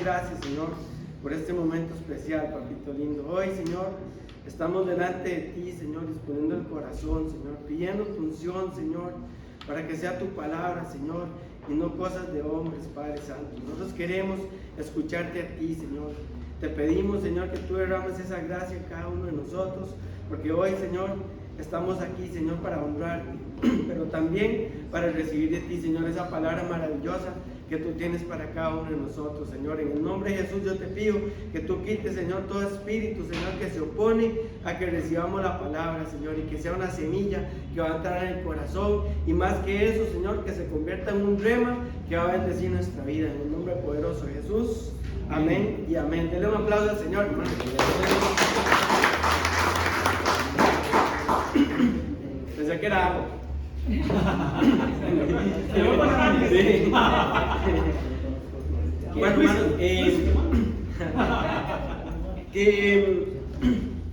gracias, Señor, por este momento especial, papito lindo. Hoy, Señor, estamos delante de ti, Señor, disponiendo el corazón, Señor, pidiendo tu unción, Señor, para que sea tu palabra, Señor, y no cosas de hombres, Padre Santo. Nosotros queremos escucharte a ti, Señor. Te pedimos, Señor, que tú derrames esa gracia a cada uno de nosotros, porque hoy, Señor, estamos aquí, Señor, para honrarte, pero también para recibir de ti, Señor, esa palabra maravillosa que tú tienes para cada uno de nosotros, Señor. En el nombre de Jesús yo te pido que tú quites, Señor, todo espíritu, Señor, que se opone a que recibamos la palabra, Señor, y que sea una semilla que va a entrar en el corazón, y más que eso, Señor, que se convierta en un rema que va a bendecir nuestra vida. En el nombre poderoso de Jesús, amén y amén. Denle un aplauso al Señor, hermano. Pensé que era algo. Sí. Bueno, hermanos, qué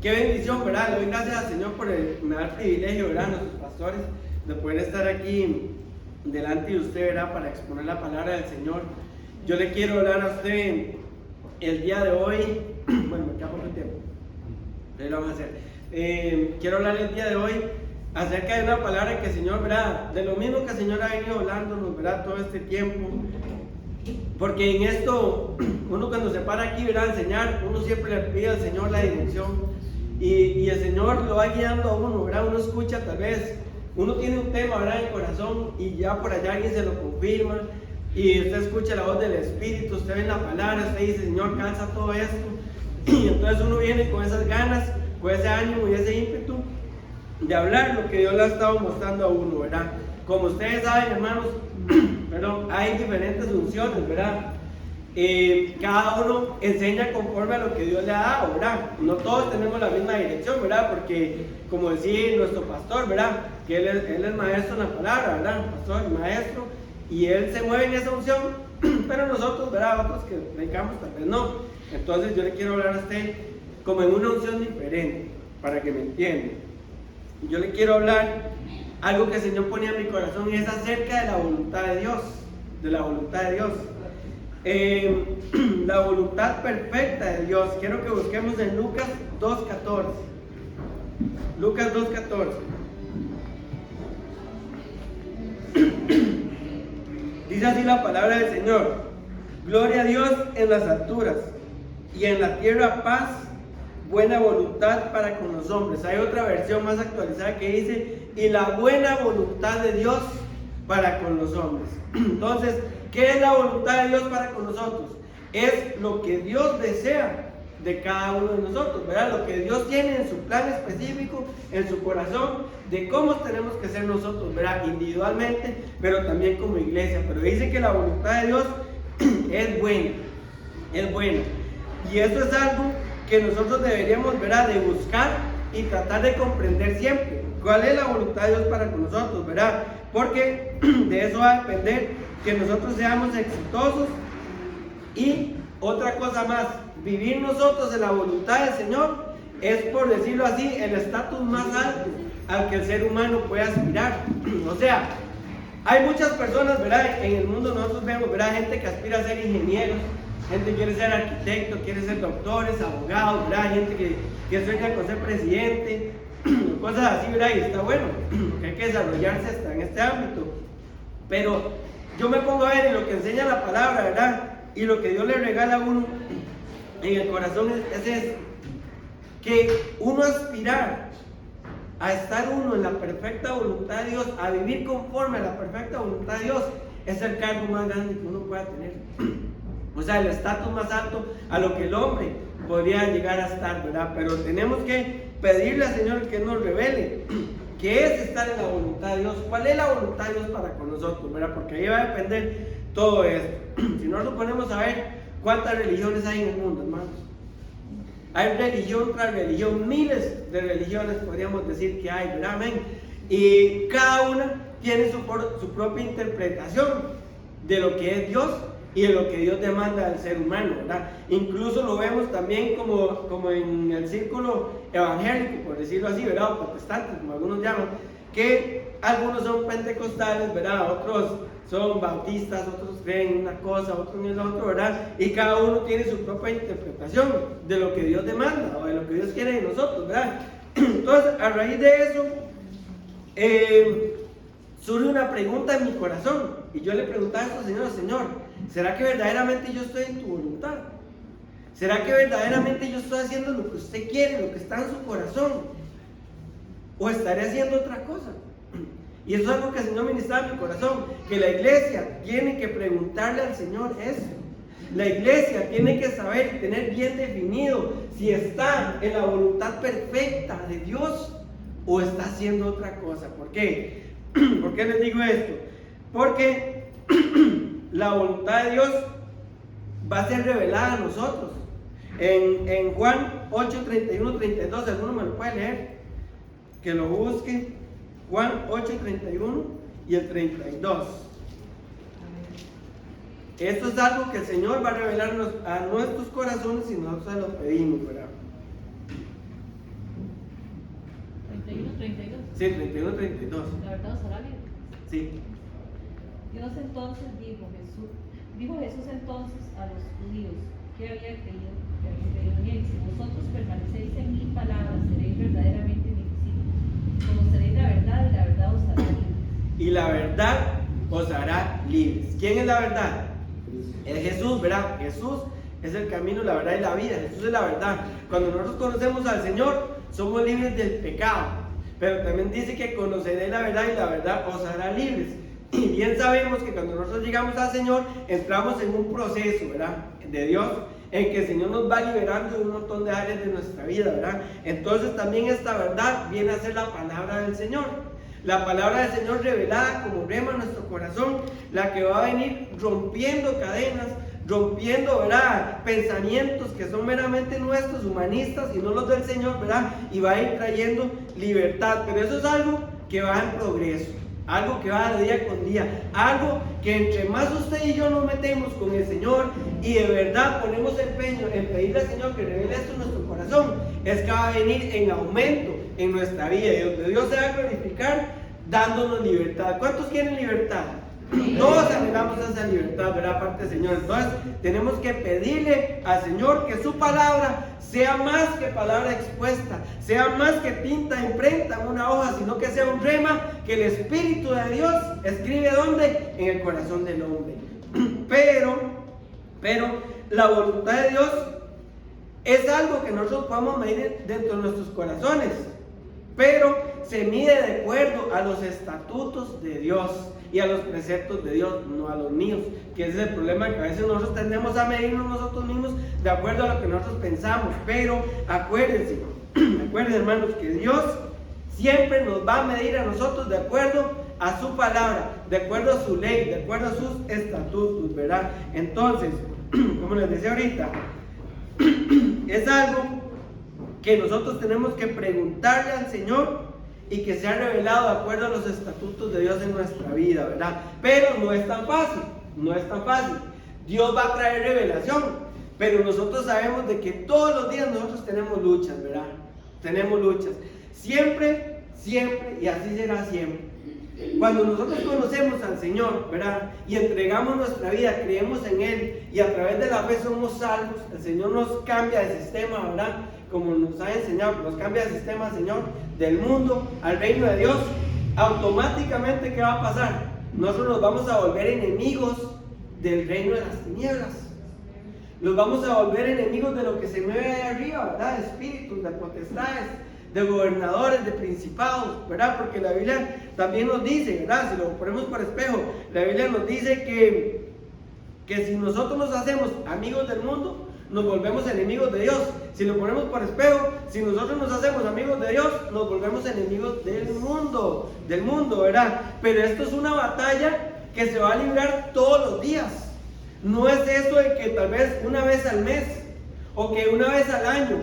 bendición, ¿verdad? Le doy gracias al Señor por me da el privilegio, ¿verdad? Nuestros pastores, de poder estar aquí delante de usted, ¿verdad? Para exponer la palabra del Señor. Yo le quiero hablar a usted el día de hoy. Bueno, me queda poco tiempo, pero lo vamos a hacer. Quiero hablar el día de hoy acerca de una palabra que el Señor, ¿verdad? De lo mismo que el Señor ha venido hablándonos, ¿verdad? Todo este tiempo. Porque en esto, uno cuando se para aquí, ¿verdad? A enseñar, uno siempre le pide al Señor la dirección. Y el Señor lo va guiando a uno, ¿verdad? Uno escucha tal vez, uno tiene un tema, ¿verdad? En el corazón, y ya por allá alguien se lo confirma. Y usted escucha la voz del Espíritu, usted ve la palabra, usted dice, Señor, cansa todo esto. Y entonces uno viene con esas ganas, con ese ánimo y ese ímpetu de hablar lo que Dios le ha estado mostrando a uno, ¿verdad? Como ustedes saben, hermanos, perdón, hay diferentes unciones, ¿verdad? Cada uno enseña conforme a lo que Dios le ha dado, ¿verdad? No todos tenemos la misma dirección, ¿verdad? Porque, como decía nuestro pastor, ¿verdad? Que él es maestro en la palabra, ¿verdad? Pastor, maestro, y él se mueve en esa unción, pero nosotros, ¿verdad? Otros que predicamos tal vez no. Entonces yo le quiero hablar a usted como en una unción diferente, para que me entienda. Yo le quiero hablar algo que el Señor ponía en mi corazón, y es acerca de la voluntad de Dios, de la voluntad de Dios. La voluntad perfecta de Dios. Quiero que busquemos en Lucas 2:14. Lucas 2:14. Dice así la palabra del Señor: gloria a Dios en las alturas, y en la tierra paz, buena voluntad para con los hombres. Hay otra versión más actualizada que dice, y la buena voluntad de Dios para con los hombres. Entonces, ¿qué es la voluntad de Dios para con nosotros? Es lo que Dios desea de cada uno de nosotros, ¿verdad? Lo que Dios tiene en su plan específico, en su corazón, de cómo tenemos que ser nosotros, ¿verdad? Individualmente, pero también como iglesia. Pero dice que la voluntad de Dios es buena, es buena. Y eso es algo que nosotros deberíamos, ¿verdad?, de buscar y tratar de comprender siempre. ¿Cuál es la voluntad de Dios para con nosotros, verdad? Porque de eso va a depender que nosotros seamos exitosos. Y otra cosa más, vivir nosotros en la voluntad del Señor es, por decirlo así, el estatus más alto al que el ser humano puede aspirar. O sea, hay muchas personas, ¿verdad? En el mundo nosotros vemos, ¿verdad?, gente que aspira a ser ingenieros, gente que quiere ser arquitecto, quiere ser doctores, abogados, ¿verdad? Gente que sueña con ser presidente, cosas así, ¿verdad? Y está bueno, porque hay que desarrollarse hasta en este ámbito. Pero yo me pongo a ver en lo que enseña la palabra, ¿verdad? Y lo que Dios le regala a uno en el corazón es eso, que uno aspirar a estar uno en la perfecta voluntad de Dios, a vivir conforme a la perfecta voluntad de Dios, es el cargo más grande que uno pueda tener. O sea, el estatus más alto a lo que el hombre podría llegar a estar, ¿verdad? Pero tenemos que pedirle al Señor que nos revele qué es estar en la voluntad de Dios, cuál es la voluntad de Dios para con nosotros, ¿verdad? Porque ahí va a depender todo esto. Si no nos ponemos a ver cuántas religiones hay en el mundo, hermanos. Hay religión tras religión, miles de religiones podríamos decir que hay, ¿verdad? Amén. Y cada una tiene su propia interpretación de lo que es Dios y de lo que Dios demanda del ser humano, ¿verdad? Incluso lo vemos también como en el círculo evangélico, por decirlo así, ¿verdad? O protestantes, como algunos llaman, que algunos son pentecostales, ¿verdad? Otros son bautistas, otros creen una cosa, otros en la otra, ¿verdad? Y cada uno tiene su propia interpretación de lo que Dios demanda o de lo que Dios quiere de nosotros, ¿verdad? Entonces, a raíz de eso, surge una pregunta en mi corazón. Y yo le preguntaba a esto, Señor, ¿será que verdaderamente yo estoy en tu voluntad? ¿Será que verdaderamente yo estoy haciendo lo que usted quiere, lo que está en su corazón? ¿O estaré haciendo otra cosa? Y eso es algo que el Señor ministraba en mi corazón, que la iglesia tiene que preguntarle al Señor eso. La iglesia tiene que saber y tener bien definido si está en la voluntad perfecta de Dios o está haciendo otra cosa. ¿Por qué? ¿Por qué les digo esto? Porque la voluntad de Dios va a ser revelada a nosotros. En Juan 8, 31, 32, ¿alguno me lo puede leer? Que lo busque. Juan 8, 31 y el 32. Esto es algo que el Señor va a revelarnos a nuestros corazones si nosotros se lo pedimos, ¿verdad? 31, 32. Sí, 31, 32. La verdad os hará libre. Sí. Dios entonces dijo Jesús entonces a los judíos que había creído en él: si vosotros permanecéis en mi palabra, seréis verdaderamente mis discípulos, conoceréis la verdad y la verdad os hará libres. Y la verdad os hará libres. ¿Quién es la verdad? Es Jesús, ¿verdad? Jesús es el camino, la verdad y la vida. Jesús es la verdad. Cuando nosotros conocemos al Señor, somos libres del pecado. Pero también dice que conoceréis la verdad y la verdad os hará libres. Y bien sabemos que cuando nosotros llegamos al Señor, entramos en un proceso, ¿verdad? De Dios, en que el Señor nos va liberando de un montón de áreas de nuestra vida, ¿verdad? Entonces también esta verdad viene a ser la palabra del Señor. La palabra del Señor revelada como rema en nuestro corazón, la que va a venir rompiendo cadenas, rompiendo, ¿verdad?, pensamientos que son meramente nuestros, humanistas, y no los del Señor, ¿verdad? Y va a ir trayendo libertad. Pero eso es algo que va en progreso, algo que va de día con día, algo que entre más usted y yo nos metemos con el Señor y de verdad ponemos empeño en pedirle al Señor que revele esto en nuestro corazón, es que va a venir en aumento en nuestra vida, y donde Dios se va a glorificar dándonos libertad. ¿Cuántos quieren libertad? Todos anhelamos esa libertad, ¿verdad? Aparte del Señor. Entonces tenemos que pedirle al Señor que su palabra sea más que palabra expuesta, sea más que tinta imprenta en una hoja, sino que sea un rema que el Espíritu de Dios escribe ¿dónde? En el corazón del hombre. Pero la voluntad de Dios es algo que nosotros podemos medir dentro de nuestros corazones, pero se mide de acuerdo a los estatutos de Dios y a los preceptos de Dios, no a los míos, que ese es el problema, que a veces nosotros tendemos a medirnos nosotros mismos de acuerdo a lo que nosotros pensamos. Pero acuérdense hermanos, que Dios siempre nos va a medir a nosotros de acuerdo a su palabra, de acuerdo a su ley, de acuerdo a sus estatutos, ¿verdad? Entonces, como les decía ahorita, es algo que nosotros tenemos que preguntarle al Señor y que sea revelado de acuerdo a los estatutos de Dios en nuestra vida, ¿verdad? Pero no es tan fácil, no es tan fácil. Dios va a traer revelación, pero nosotros sabemos de que todos los días nosotros tenemos luchas, ¿verdad? Tenemos luchas, siempre, y así será siempre. Cuando nosotros conocemos al Señor, ¿verdad?, y entregamos nuestra vida, creemos en Él y a través de la fe somos salvos, el Señor nos cambia de sistema, ¿verdad?, como nos ha enseñado, nos cambia de sistema, Señor, del mundo al reino de Dios. Automáticamente, ¿qué va a pasar? Nosotros nos vamos a volver enemigos del reino de las tinieblas. Nos vamos a volver enemigos de lo que se mueve ahí arriba, ¿verdad?, de espíritus, de potestades, de gobernadores, de principados, ¿verdad? Porque la Biblia también nos dice, ¿verdad?, si lo ponemos por espejo, la Biblia nos dice que si nosotros nos hacemos amigos del mundo, nos volvemos enemigos de Dios. Si lo ponemos por espejo, si nosotros nos hacemos amigos de Dios, nos volvemos enemigos del mundo, ¿verdad? Pero esto es una batalla que se va a librar todos los días. No es eso de que tal vez una vez al mes o que una vez al año.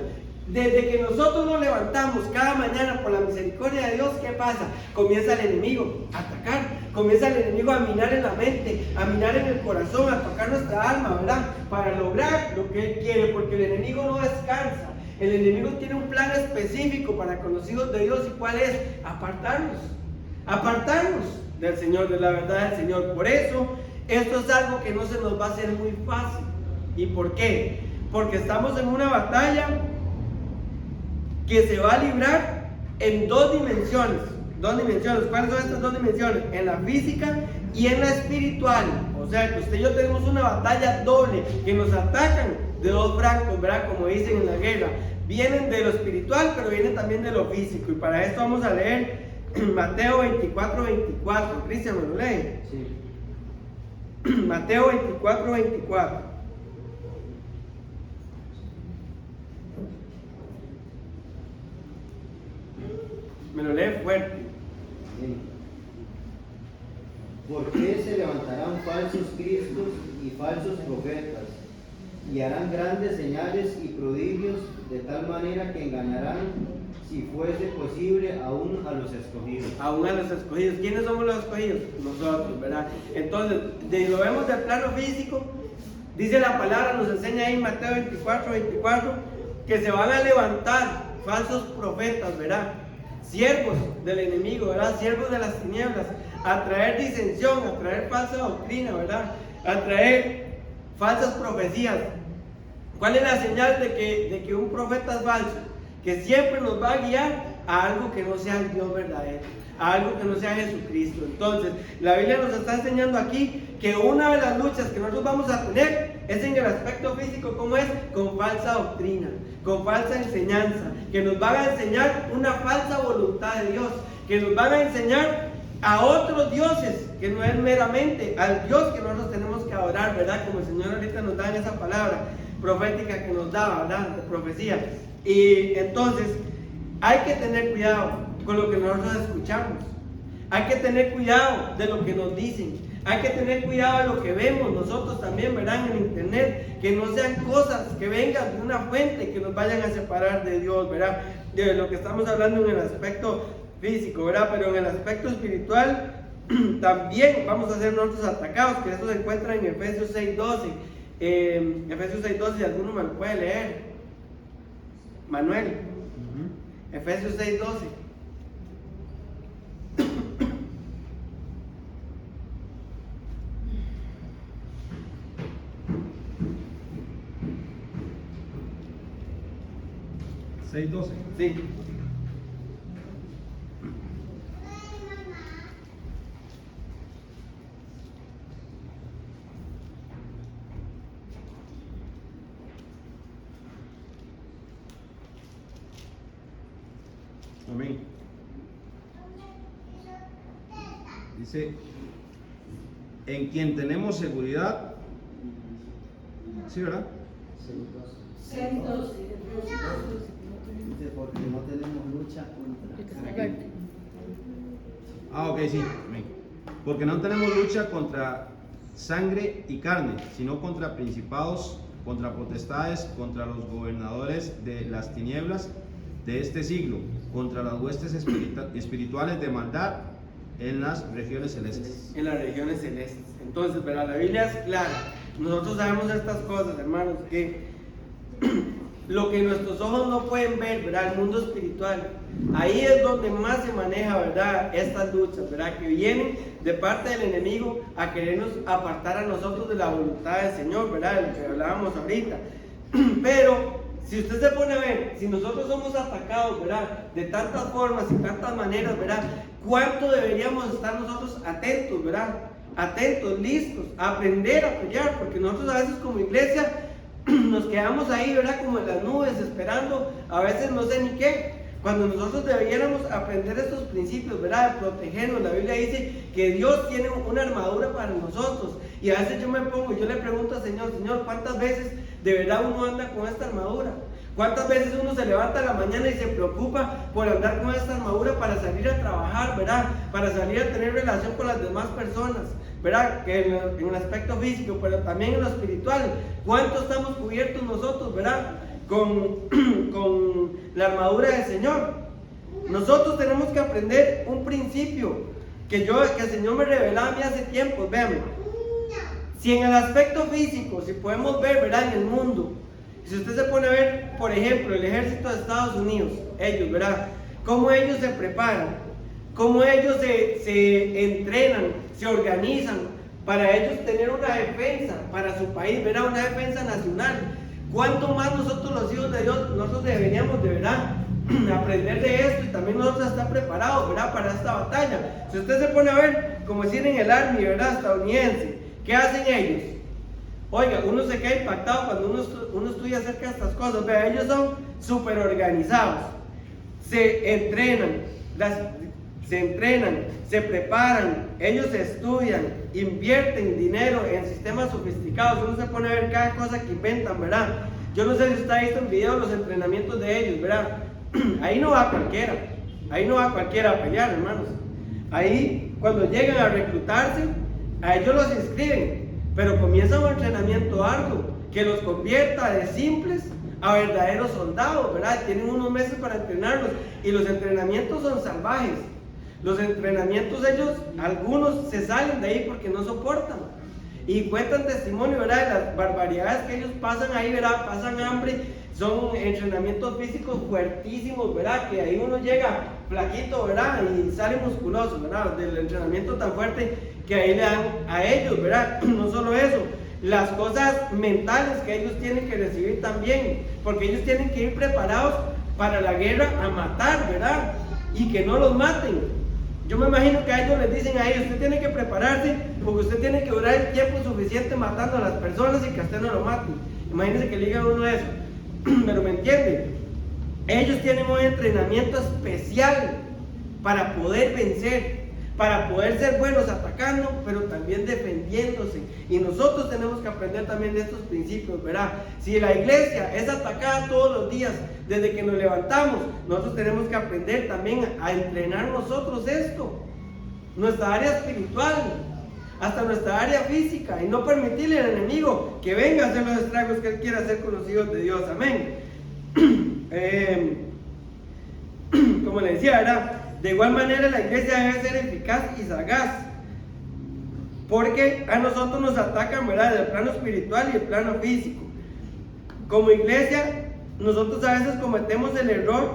Desde que nosotros nos levantamos cada mañana por la misericordia de Dios, ¿qué pasa? Comienza el enemigo a atacar, comienza el enemigo a minar en la mente, a minar en el corazón, a tocar nuestra alma, ¿verdad? Para lograr lo que Él quiere, porque el enemigo no descansa. El enemigo tiene un plan específico para con los hijos de Dios. ¿Y cuál es? Apartarnos del Señor, de la verdad del Señor. Por eso, esto es algo que no se nos va a hacer muy fácil. ¿Y por qué? Porque estamos en una batalla que se va a librar en dos dimensiones. ¿Cuáles son estas dos dimensiones? En la física y en la espiritual. O sea que usted y yo tenemos una batalla doble, que nos atacan de dos francos, ¿verdad? Como dicen en la guerra. Vienen de lo espiritual, pero vienen también de lo físico. Y para esto vamos a leer Mateo 24, 24. Cristian, ¿me lo lee? Sí. Mateo 24, 24. Me lo lee fuerte. Porque se levantarán falsos cristos y falsos profetas, y harán grandes señales y prodigios, de tal manera que engañarán, si fuese posible, aún a los escogidos. Aún a los escogidos. ¿Quiénes somos los escogidos? Nosotros, ¿verdad? Entonces, lo vemos del plano físico. Dice la palabra, nos enseña ahí en Mateo 24, 24, que se van a levantar falsos profetas, ¿verdad? Siervos del enemigo, ¿verdad? Siervos de las tinieblas, a traer disensión, a traer falsa doctrina, ¿verdad? A traer falsas profecías. ¿Cuál es la señal de que un profeta es falso? Que siempre nos va a guiar a algo que no sea el Dios verdadero, a algo que no sea Jesucristo. Entonces, la Biblia nos está enseñando aquí que una de las luchas que nosotros vamos a tener es en el aspecto físico. ¿Cómo es? Con falsa doctrina, con falsa enseñanza, que nos van a enseñar una falsa voluntad de Dios, que nos van a enseñar a otros dioses, que no es meramente al Dios que nosotros tenemos que adorar, ¿verdad? Como el Señor ahorita nos da en esa palabra profética que nos da, ¿verdad? De profecía. Y entonces, hay que tener cuidado con lo que nosotros escuchamos. Hay que tener cuidado de lo que nos dicen. Hay que tener cuidado de lo que vemos nosotros también, ¿verdad? En el internet. Que no sean cosas que vengan de una fuente que nos vayan a separar de Dios, ¿verdad? De lo que estamos hablando en el aspecto físico, ¿verdad? Pero en el aspecto espiritual también vamos a ser nosotros atacados, que eso se encuentra en Efesios 6:12. Efesios 6:12, si alguno me lo puede leer. Manuel. Efesios 6:12. ¿6:12? Sí. Amén. Dice, en quien tenemos seguridad. ¿Sí, verdad? 6:12. Dice, porque no tenemos lucha contra. Ok, sí. Amén. Porque no tenemos lucha contra sangre y carne, sino contra principados, contra potestades, contra los gobernadores de las tinieblas de este siglo, contra las huestes espirituales de maldad en las regiones celestes. En las regiones celestes. Entonces, pero la Biblia es clara. Nosotros sabemos estas cosas, hermanos, que lo que nuestros ojos no pueden ver, ¿verdad? El mundo espiritual. Ahí es donde más se maneja, ¿verdad? Estas luchas, ¿verdad? Que vienen de parte del enemigo a querernos apartar a nosotros de la voluntad del Señor, ¿verdad? De lo que hablábamos ahorita. Pero si usted se pone a ver, si nosotros somos atacados, ¿verdad? De tantas formas y tantas maneras, ¿verdad? ¿Cuánto deberíamos estar nosotros atentos, ¿verdad? Atentos, listos, a aprender a pelear, porque nosotros a veces como iglesia nos quedamos ahí, ¿verdad? Como en las nubes, esperando, a veces no sé ni qué, cuando nosotros debiéramos aprender estos principios, ¿verdad? De protegernos. La Biblia dice que Dios tiene una armadura para nosotros, y a veces yo me pongo y yo le pregunto al Señor, Señor, ¿cuántas veces de verdad uno anda con esta armadura? ¿Cuántas veces uno se levanta a la mañana y se preocupa por andar con esta armadura para salir a trabajar, ¿verdad? Para salir a tener relación con las demás personas, ¿verdad? Que en el aspecto físico, pero también en lo espiritual. ¿Cuánto estamos cubiertos nosotros, ¿verdad? Con la armadura del Señor. Nosotros tenemos que aprender un principio que el Señor me revelaba a mí hace tiempo. Vean, si en el aspecto físico, si podemos ver, ¿verdad? En el mundo, si usted se pone a ver, por ejemplo, el ejército de Estados Unidos, ellos, ¿verdad? Cómo ellos se preparan, cómo ellos se entrenan, se organizan para ellos tener una defensa para su país, ¿verdad? Una defensa nacional. ¿Cuánto más nosotros los hijos de Dios, nosotros deberíamos de verdad aprender de esto y también nosotros estar preparados, ¿verdad? Para esta batalla. Si usted se pone a ver, como decir en el Army, ¿verdad? Estadounidense, ¿qué hacen ellos? Oiga, uno se queda impactado cuando uno estudia acerca de estas cosas. Vea, ellos son súper organizados, se entrenan, se preparan, ellos estudian, invierten dinero en sistemas sofisticados. Uno se pone a ver cada cosa que inventan, ¿verdad? Yo no sé si usted ha visto en video los entrenamientos de ellos, ¿verdad? Ahí no va cualquiera a pelear, hermanos. Ahí, cuando llegan a reclutarse, a ellos los inscriben, pero comienza un entrenamiento arduo que los convierta de simples a verdaderos soldados, ¿verdad? Tienen unos meses para entrenarlos y los entrenamientos son salvajes. Los entrenamientos ellos, algunos se salen de ahí porque no soportan y cuentan testimonio, ¿verdad? De las barbaridades que ellos pasan ahí, ¿verdad? Pasan hambre, son entrenamientos físicos fuertísimos, ¿verdad? Que ahí uno llega flaquito, ¿verdad? Y sale musculoso, ¿verdad? Del entrenamiento tan fuerte que ahí le dan a ellos, ¿verdad? No solo eso, las cosas mentales que ellos tienen que recibir también, porque ellos tienen que ir preparados para la guerra a matar, ¿verdad? Y que no los maten. Yo me imagino que a ellos les dicen ahí, usted tiene que prepararse porque usted tiene que durar el tiempo suficiente matando a las personas y que a usted no lo maten. Imagínense que le digan a uno eso. Pero me entiende, ellos tienen un entrenamiento especial para poder vencer, para poder ser buenos atacando, pero también defendiéndose. Y nosotros tenemos que aprender también de estos principios, ¿verdad? Si la iglesia es atacada todos los días, desde que nos levantamos, nosotros tenemos que aprender también a entrenar nosotros esto, nuestra área espiritual, hasta nuestra área física, y no permitirle al enemigo que venga a hacer los estragos que él quiere hacer con los hijos de Dios. Amén. Como le decía, ¿verdad? De igual manera la iglesia debe ser eficaz y sagaz, porque a nosotros nos atacan, ¿verdad? Del plano espiritual y el plano físico. Como iglesia, nosotros a veces cometemos el error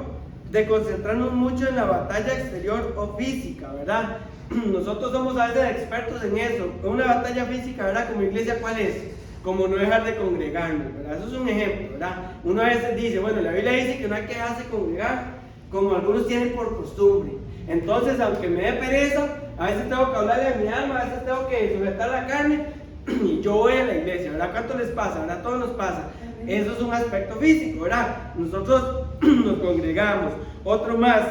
de concentrarnos mucho en la batalla exterior o física, ¿verdad? Nosotros somos a veces expertos en eso. Una batalla física, ¿verdad? Como iglesia, ¿cuál es? Como no dejar de congregarnos, ¿verdad? Eso es un ejemplo, ¿verdad? Uno a veces dice, bueno, la Biblia dice que no hay que dejarse congregar, como algunos tienen por costumbre. Entonces, aunque me dé pereza, a veces tengo que hablarle a mi alma, a veces tengo que sujetar la carne y yo voy a la iglesia, ¿verdad? ¿Cuánto les pasa? ¿Verdad? Todo nos pasa. Eso es un aspecto físico, ¿verdad? Nosotros nos congregamos. Otro más,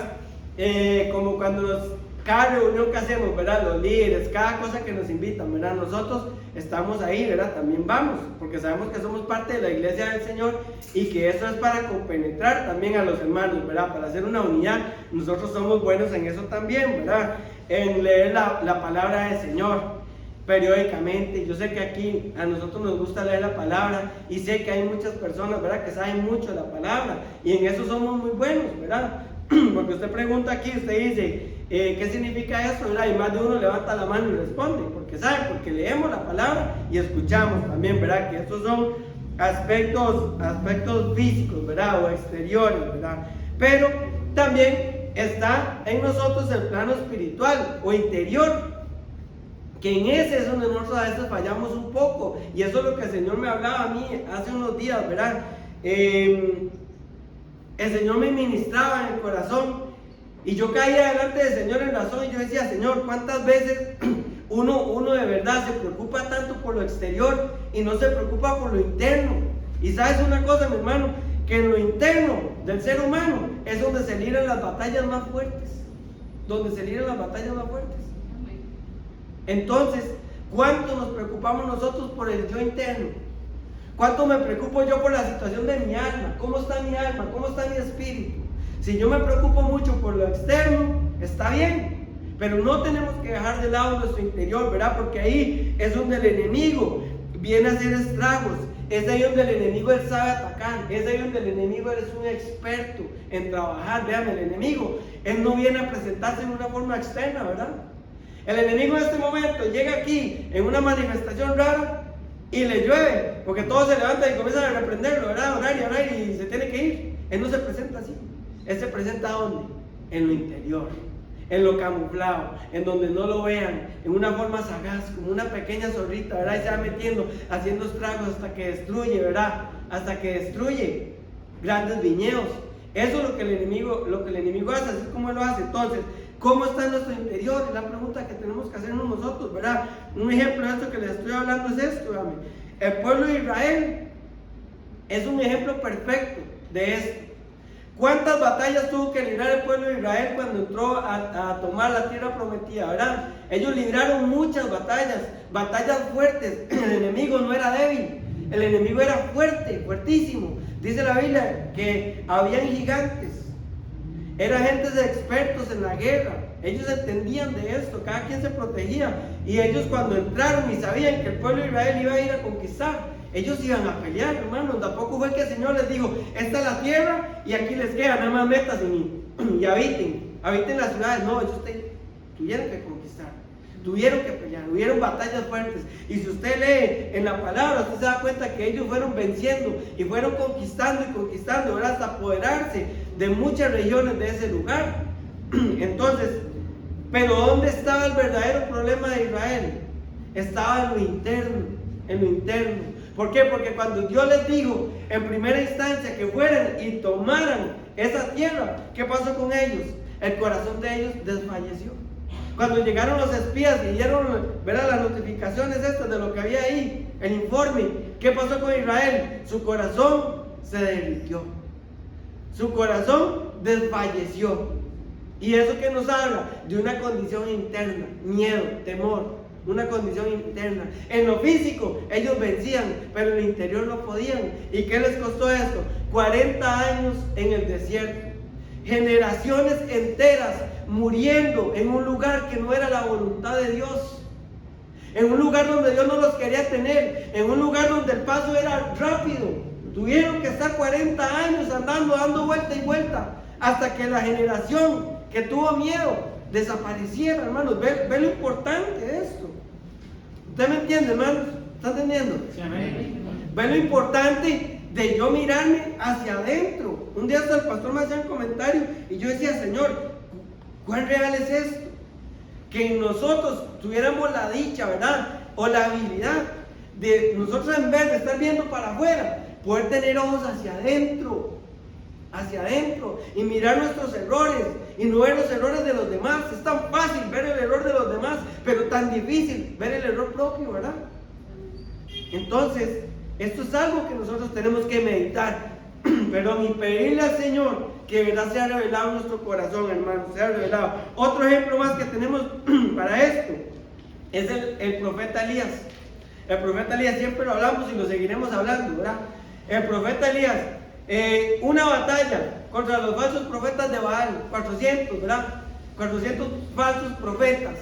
como cuando cada reunión que hacemos, ¿verdad? Los líderes, cada cosa que nos invitan, ¿verdad? Nosotros estamos ahí, ¿verdad? También vamos, porque sabemos que somos parte de la iglesia del Señor y que eso es para compenetrar también a los hermanos, ¿verdad? Para hacer una unidad. Nosotros somos buenos en eso también, ¿verdad? En leer la palabra del Señor periódicamente. Yo sé que aquí a nosotros nos gusta leer la palabra y sé que hay muchas personas, ¿verdad? Que saben mucho de la palabra y en eso somos muy buenos, ¿verdad? Porque usted pregunta aquí, usted dice, ¿qué significa esto? ¿Verdad? Y más de uno levanta la mano y responde, porque sabe, porque leemos la palabra y escuchamos también, ¿verdad? Que estos son aspectos físicos, ¿verdad? O exteriores, ¿verdad? Pero también está en nosotros el plano espiritual o interior, que en ese es donde nosotros a veces fallamos un poco, y eso es lo que el Señor me hablaba a mí hace unos días, ¿verdad? El Señor me ministraba en el corazón y yo caía delante del Señor en razón y yo decía, Señor, ¿cuántas veces uno de verdad se preocupa tanto por lo exterior y no se preocupa por lo interno? Y sabes una cosa, mi hermano, que en lo interno del ser humano es donde se libran las batallas más fuertes, Entonces, ¿cuánto nos preocupamos nosotros por el yo interno? ¿Cuánto me preocupo yo por la situación de mi alma? ¿Cómo está mi alma? ¿Cómo está mi espíritu? Si yo me preocupo mucho por lo externo, está bien, pero no tenemos que dejar de lado nuestro interior, ¿verdad? Porque ahí es donde el enemigo viene a hacer estragos, es ahí donde el enemigo él sabe atacar, es ahí donde el enemigo es un experto en trabajar. Vean, el enemigo, él no viene a presentarse en una forma externa, ¿verdad? El enemigo en este momento llega aquí en una manifestación rara y le llueve, porque todos se levantan y comienzan a reprenderlo, ¿verdad? Orar y se tiene que ir. Él no se presenta así. Él se presenta ¿dónde? En lo interior. en lo camuflado, en donde no lo vean, en una forma sagaz, como una pequeña zorrita, ¿verdad? Y se va metiendo, haciendo estragos hasta que destruye, ¿verdad? Hasta que destruye grandes viñedos. Eso es lo que el enemigo hace, así como él lo hace. Entonces, ¿cómo está en nuestro interior? Es la pregunta que tenemos que hacernos nosotros, ¿verdad? Un ejemplo de esto que les estoy hablando es esto, ¿verdad? El pueblo de Israel es un ejemplo perfecto de esto. ¿Cuántas batallas tuvo que librar el pueblo de Israel cuando entró a tomar la tierra prometida, verdad? Ellos libraron muchas batallas, batallas fuertes. El enemigo no era débil, el enemigo era fuerte, fuertísimo. Dice la Biblia que habían gigantes, eran gentes expertos en la guerra. Ellos entendían de esto, cada quien se protegía. Y ellos cuando entraron y sabían que el pueblo de Israel iba a ir a conquistar, ellos iban a pelear, hermanos. Tampoco fue que el Señor les dijo, esta es la tierra y aquí les queda, nada más métanse y habiten las ciudades. No, ellos tuvieron que conquistar, tuvieron que pelear, hubieron batallas fuertes. Y si usted lee en la palabra, usted se da cuenta que ellos fueron venciendo y fueron conquistando y conquistando, ¿verdad? Hasta apoderarse de muchas regiones de ese lugar. Entonces, pero ¿dónde estaba el verdadero problema de Israel? Estaba en lo interno, en lo interno. ¿Por qué? Porque cuando Dios les dijo en primera instancia que fueran y tomaran esa tierra, ¿qué pasó con ellos? El corazón de ellos desfalleció. Cuando llegaron los espías y dieron, ¿verdad?, las notificaciones estas de lo que había ahí, el informe, ¿qué pasó con Israel? Su corazón se derritió, su corazón desfalleció. Y eso que nos habla de una condición interna, miedo, temor. Una condición interna. En lo físico ellos vencían, pero en lo interior no podían. ¿Y qué les costó esto? 40 años en el desierto, generaciones enteras muriendo en un lugar que no era la voluntad de Dios, en un lugar donde Dios no los quería tener, en un lugar donde el paso era rápido. Tuvieron que estar 40 años andando, dando vuelta y vuelta, hasta que la generación que tuvo miedo desapareciera, hermanos. Ve lo importante de esto. ¿Usted me entiende, hermanos? ¿Está entendiendo? Sí, amén. Ve lo importante de yo mirarme hacia adentro. Un día hasta el pastor me hacía un comentario y yo decía, Señor, ¿cuán real es esto? Que nosotros tuviéramos la dicha, ¿verdad? O la habilidad de nosotros, en vez de estar viendo para afuera, poder tener ojos hacia adentro y mirar nuestros errores y no ver los errores de los demás. Es tan fácil ver el error de los demás, pero tan difícil ver el error propio, ¿verdad? Entonces, esto es algo que nosotros tenemos que meditar, perdón, y pedirle al Señor que de verdad sea revelado en nuestro corazón, hermanos, sea revelado. Otro ejemplo más que tenemos para esto es el profeta Elías. El profeta Elías siempre lo hablamos y lo seguiremos hablando, ¿verdad? El profeta Elías, una batalla contra los falsos profetas de Baal, 400, ¿verdad? 400 falsos profetas.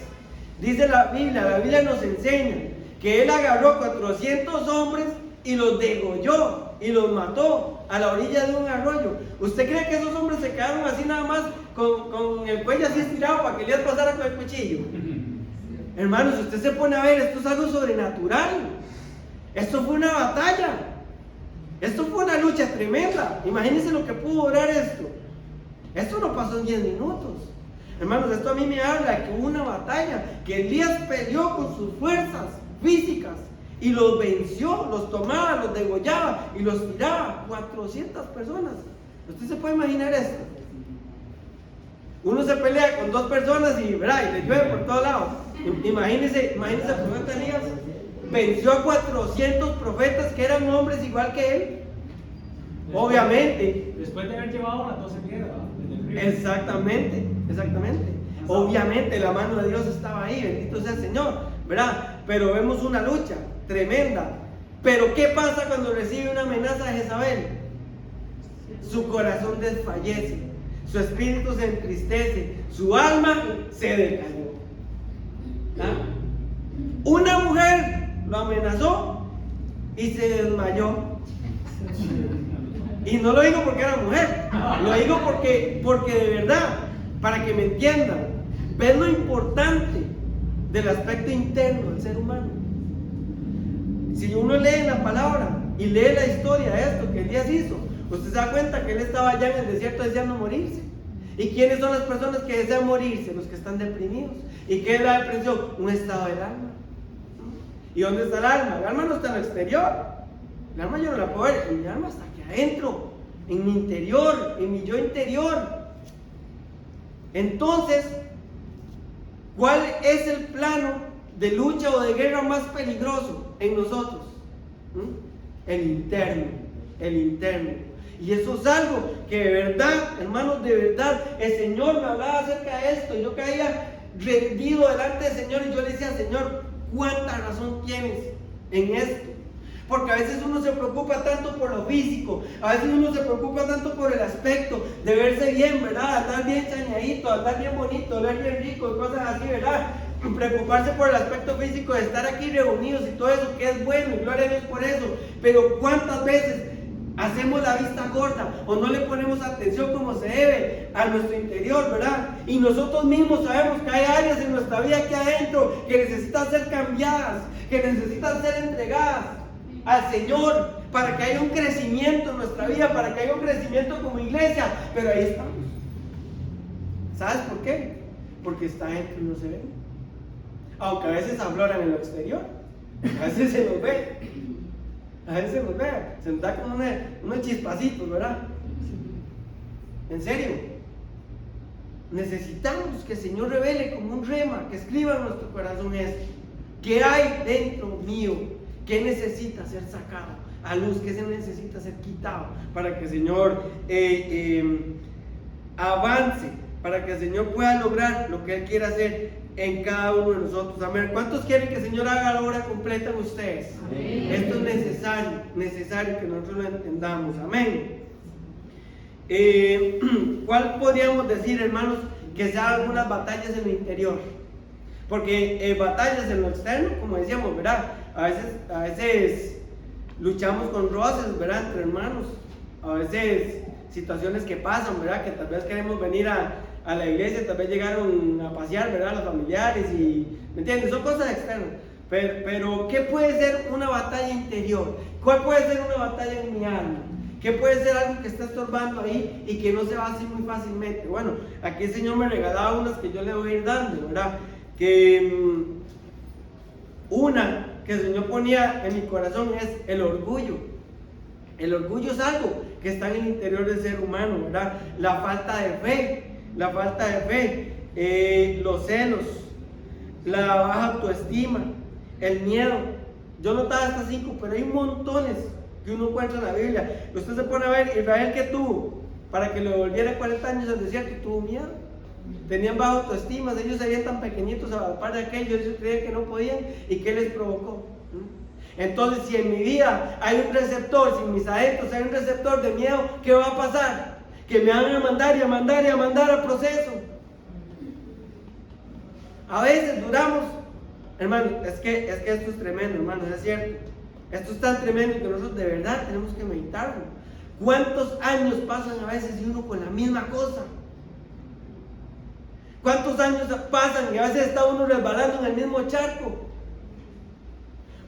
Dice la Biblia nos enseña que él agarró 400 hombres y los degolló y los mató a la orilla de un arroyo. ¿Usted cree que esos hombres se quedaron así nada más con el cuello así estirado para que Elías pasara con el cuchillo? Hermanos, si usted se pone a ver, esto es algo sobrenatural. Esto fue una batalla. Esto fue una lucha tremenda. Imagínense lo que pudo durar esto. Esto no pasó en 10 minutos. Hermanos, esto a mí me habla de que hubo una batalla, que Elías peleó con sus fuerzas físicas y los venció, los tomaba, los degollaba y los tiraba. 400 personas. ¿Usted se puede imaginar esto? Uno se pelea con 2 personas y, ¿verdad?, y le llueve por todos lados. Imagínense el profeta Elías. Venció a 400 profetas que eran hombres igual que él. Obviamente. Después de haber llevado las 12 piedras desde el río. Exactamente. Obviamente la mano de Dios estaba ahí, bendito sea el Señor, ¿verdad? Pero vemos una lucha tremenda. Pero ¿qué pasa cuando recibe una amenaza de Jezabel? Su corazón desfallece, su espíritu se entristece, su alma se decayó. ¿Ah? Una mujer lo amenazó y se desmayó. Y no lo digo porque era mujer, lo digo porque de verdad, para que me entiendan, ves lo importante del aspecto interno del ser humano. Si uno lee la palabra y lee la historia de esto que Elías hizo, usted se da cuenta que él estaba allá en el desierto deseando morirse. ¿Y quiénes son las personas que desean morirse? Los que están deprimidos. ¿Y qué es la depresión? Un estado del alma. ¿Y dónde está el alma? El alma no está en el exterior. El alma yo no la puedo ver. Mi alma está aquí adentro, en mi interior, en mi yo interior. Entonces, ¿cuál es el plano de lucha o de guerra más peligroso en nosotros? El interno, el interno. Y eso es algo que de verdad, hermanos, de verdad, el Señor me hablaba acerca de esto. Yo caía rendido delante del Señor y yo le decía, Señor, ¿cuánta razón tienes en esto? Porque a veces uno se preocupa tanto por lo físico, a veces uno se preocupa tanto por el aspecto de verse bien, ¿verdad? Andar bien chañadito, andar bien bonito, ver bien rico y cosas así, ¿verdad? Preocuparse por el aspecto físico de estar aquí reunidos y todo eso, que es bueno, y gloria a Dios por eso. Pero ¿cuántas veces hacemos la vista gorda o no le ponemos atención como se debe a nuestro interior, ¿verdad? Y nosotros mismos sabemos que hay áreas en nuestra vida aquí adentro que necesitan ser cambiadas, que necesitan ser entregadas al Señor para que haya un crecimiento en nuestra vida, para que haya un crecimiento como iglesia. Pero ahí estamos. ¿Sabes por qué? Porque está adentro y no se ve. Aunque a veces afloran en lo exterior, a veces se nos ve. A veces se nos ve, se nos da como unos chispacitos, ¿verdad? En serio, necesitamos que el Señor revele como un rema, que escriba en nuestro corazón esto. ¿Qué hay dentro mío? ¿Qué necesita ser sacado a luz? ¿Qué se necesita ser quitado? Para que el Señor avance, para que el Señor pueda lograr lo que Él quiere hacer en cada uno de nosotros. Amén. ¿Cuántos quieren que el Señor haga la obra completa en ustedes? Amén. Esto es necesario que nosotros lo entendamos. Amén. ¿Cuál podríamos decir, hermanos, que sean algunas batallas en el interior? Porque batallas en lo externo, como decíamos, ¿verdad? A veces luchamos con roces, ¿verdad? Entre hermanos. A veces situaciones que pasan, ¿verdad? Que tal vez queremos venir a la iglesia, tal vez llegaron a pasear, ¿verdad? Los familiares y, ¿me entiendes? Son cosas externas. Pero ¿qué puede ser una batalla interior? ¿Cuál puede ser una batalla en mi alma? ¿Qué puede ser algo que está estorbando ahí y que no se va a hacer muy fácilmente? Bueno, aquí el Señor me regalaba unas que yo le voy a ir dando, ¿verdad? Que una que el Señor ponía en mi corazón es el orgullo. El orgullo es algo que está en el interior del ser humano, ¿verdad? La falta de fe. La falta de fe, los celos, la baja autoestima, el miedo. Yo notaba estas 5, pero hay montones que uno encuentra en la Biblia. Usted se pone a ver, Israel, ¿qué tuvo? Para que le volviera 40 años al desierto, tuvo miedo. Tenían baja autoestima, ellos se veían tan pequeñitos a la par de aquellos, ellos creían que no podían. ¿Y qué les provocó? Entonces, si en mi vida hay un receptor, si en mis adentros hay un receptor de miedo, ¿qué va a pasar? Que me van a mandar y a mandar y a mandar al proceso. A veces duramos, hermano, es que esto es tremendo, hermano, es cierto. Esto es tan tremendo que nosotros de verdad tenemos que meditarlo. ¿Cuántos años pasan a veces y uno con la misma cosa? ¿Cuántos años pasan y a veces está uno resbalando en el mismo charco?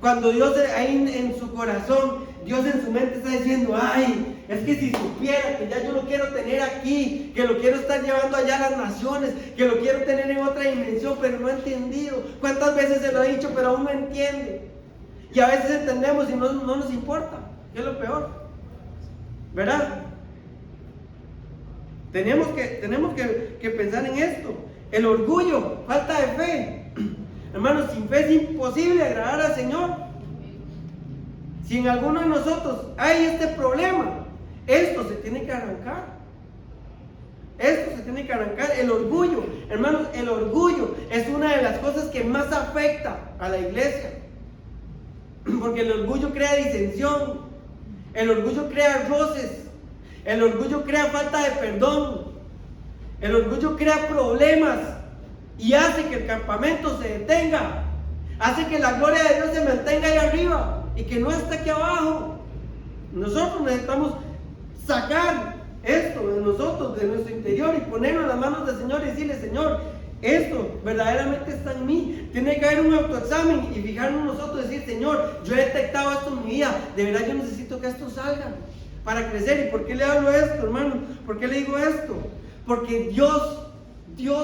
Cuando Dios ahí en su corazón, Dios en su mente está diciendo, ay, es que si supiera que ya yo lo quiero tener aquí, que lo quiero estar llevando allá a las naciones, que lo quiero tener en otra dimensión, pero no he entendido. ¿Cuántas veces se lo he dicho, pero aún no entiende? Y a veces entendemos y no nos importa, que es lo peor, ¿verdad? Tenemos que pensar en esto. El orgullo, falta de fe. Hermanos, sin fe es imposible agradar al Señor. Si en alguno de nosotros hay este problema, esto se tiene que arrancar. Esto se tiene que arrancar. El orgullo, hermanos, el orgullo es una de las cosas que más afecta a la iglesia. Porque el orgullo crea disensión. El orgullo crea roces. El orgullo crea falta de perdón. El orgullo crea problemas. Y hace que el campamento se detenga. Hace que la gloria de Dios se mantenga ahí arriba y que no esté aquí abajo. Nosotros necesitamos sacar esto de nosotros, de nuestro interior, y ponerlo en las manos del Señor y decirle, Señor, esto verdaderamente está en mí. Tiene que haber un autoexamen y fijarnos nosotros y decir, Señor, yo he detectado esto en mi vida, de verdad yo necesito que esto salga para crecer. ¿Y por qué le hablo esto, hermano? ¿Por qué le digo esto? Porque Dios